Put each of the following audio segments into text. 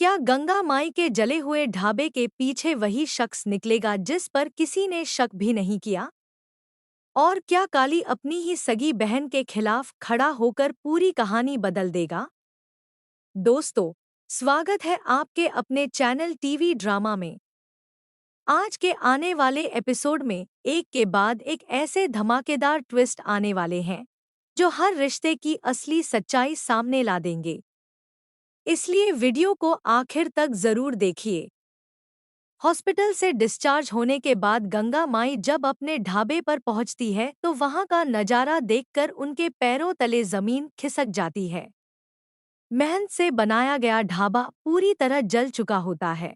क्या गंगा माई के जले हुए ढाबे के पीछे वही शख्स निकलेगा जिस पर किसी ने शक भी नहीं किया? और क्या काली अपनी ही सगी बहन के खिलाफ खड़ा होकर पूरी कहानी बदल देगा? दोस्तों, स्वागत है आपके अपने चैनल टीवी ड्रामा में। आज के आने वाले एपिसोड में एक के बाद एक ऐसे धमाकेदार ट्विस्ट आने वाले हैं जो हर रिश्ते की असली सच्चाई सामने ला देंगे। इसलिए वीडियो को आखिर तक जरूर देखिए। हॉस्पिटल से डिस्चार्ज होने के बाद गंगा माई जब अपने ढाबे पर पहुंचती है तो वहां का नजारा देखकर उनके पैरों तले जमीन खिसक जाती है। मेहनत से बनाया गया ढाबा पूरी तरह जल चुका होता है।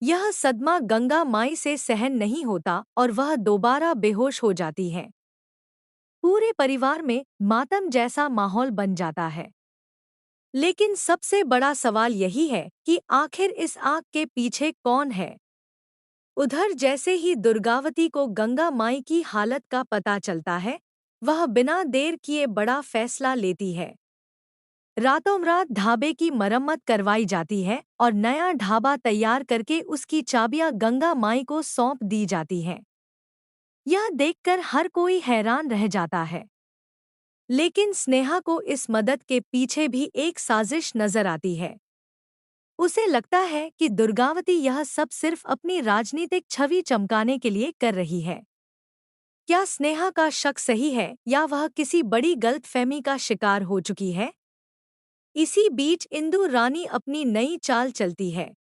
यह सदमा गंगा माई से सहन नहीं होता और वह दोबारा बेहोश हो जाती है। पूरे परिवार में मातम जैसा माहौल बन जाता है। लेकिन सबसे बड़ा सवाल यही है कि आखिर इस आग के पीछे कौन है? उधर जैसे ही दुर्गावती को गंगा माई की हालत का पता चलता है, वह बिना देर किए बड़ा फैसला लेती है। रातों रात ढाबे की मरम्मत करवाई जाती है और नया ढाबा तैयार करके उसकी चाबियां गंगा माई को सौंप दी जाती हैं। यह देखकर हर कोई हैरान रह जाता है। लेकिन स्नेहा को इस मदद के पीछे भी एक साजिश नजर आती है। उसे लगता है कि दुर्गावती यह सब सिर्फ अपनी राजनीतिक छवि चमकाने के लिए कर रही है। क्या स्नेहा का शक सही है या वह किसी बड़ी गलतफहमी का शिकार हो चुकी है? इसी बीच इंदु रानी अपनी नई चाल चलती है।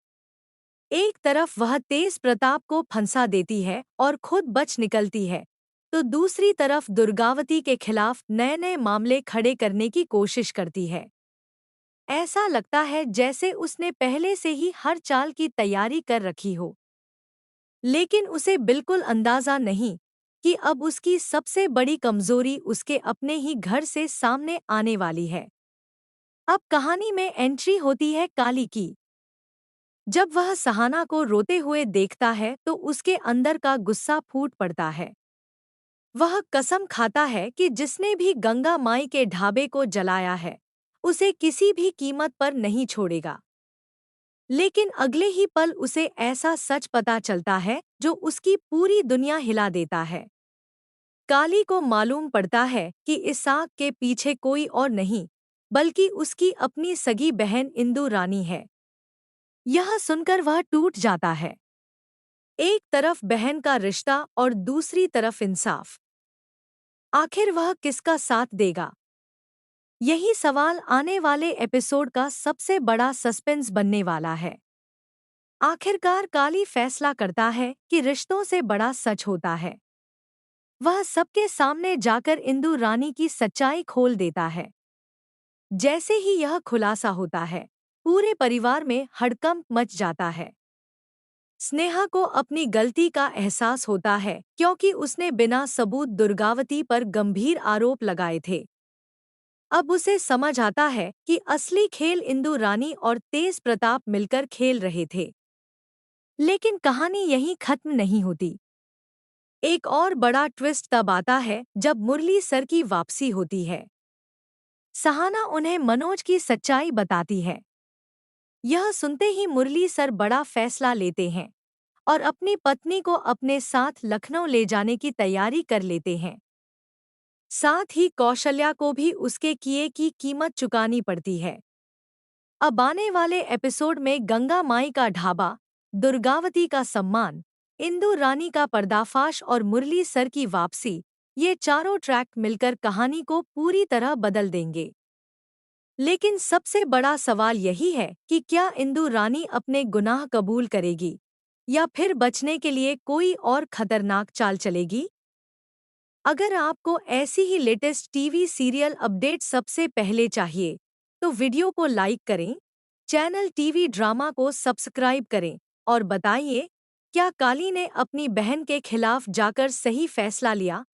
एक तरफ वह तेज प्रताप को फंसा देती है और खुद बच निकलती है, तो दूसरी तरफ दुर्गावती के खिलाफ नए नए मामले खड़े करने की कोशिश करती है। ऐसा लगता है जैसे उसने पहले से ही हर चाल की तैयारी कर रखी हो। लेकिन उसे बिल्कुल अंदाजा नहीं कि अब उसकी सबसे बड़ी कमजोरी उसके अपने ही घर से सामने आने वाली है। अब कहानी में एंट्री होती है काली की। जब वह सहाना को रोते हुए देखता है तो उसके अंदर का गुस्सा फूट पड़ता है। वह कसम खाता है कि जिसने भी गंगा माई के ढाबे को जलाया है, उसे किसी भी कीमत पर नहीं छोड़ेगा। लेकिन अगले ही पल उसे ऐसा सच पता चलता है जो उसकी पूरी दुनिया हिला देता है। काली को मालूम पड़ता है कि इस आग के पीछे कोई और नहीं, बल्कि उसकी अपनी सगी बहन इंदु रानी है। यह सुनकर वह टूट जाता है। एक तरफ बहन का रिश्ता और दूसरी तरफ इंसाफ। आखिर वह किसका साथ देगा? यही सवाल आने वाले एपिसोड का सबसे बड़ा सस्पेंस बनने वाला है। आखिरकार काली फैसला करता है कि रिश्तों से बड़ा सच होता है। वह सबके सामने जाकर इंदु रानी की सच्चाई खोल देता है। जैसे ही यह खुलासा होता है, पूरे परिवार में हड़कंप मच जाता है। स्नेहा को अपनी गलती का एहसास होता है क्योंकि उसने बिना सबूत दुर्गावती पर गंभीर आरोप लगाए थे। अब उसे समझ आता है कि असली खेल इंदु रानी और तेज प्रताप मिलकर खेल रहे थे। लेकिन कहानी यहीं खत्म नहीं होती। एक और बड़ा ट्विस्ट तब आता है जब मुरली सर की वापसी होती है। सहाना उन्हें मनोज की सच्चाई बताती है। यह सुनते ही मुरली सर बड़ा फैसला लेते हैं और अपनी पत्नी को अपने साथ लखनऊ ले जाने की तैयारी कर लेते हैं। साथ ही कौशल्या को भी उसके किए की कीमत चुकानी पड़ती है। अब आने वाले एपिसोड में गंगा माई का ढाबा, दुर्गावती का सम्मान, इंदु रानी का पर्दाफाश और मुरली सर की वापसी, ये चारों ट्रैक मिलकर कहानी को पूरी तरह बदल देंगे। लेकिन सबसे बड़ा सवाल यही है कि क्या इंदु रानी अपने गुनाह कबूल करेगी या फिर बचने के लिए कोई और खतरनाक चाल चलेगी? अगर आपको ऐसी ही लेटेस्ट टीवी सीरियल अपडेट सबसे पहले चाहिए, तो वीडियो को लाइक करें, चैनल टीवी ड्रामा को सब्सक्राइब करें और बताइए, क्या काली ने अपनी बहन के खिलाफ जाकर सही फैसला लिया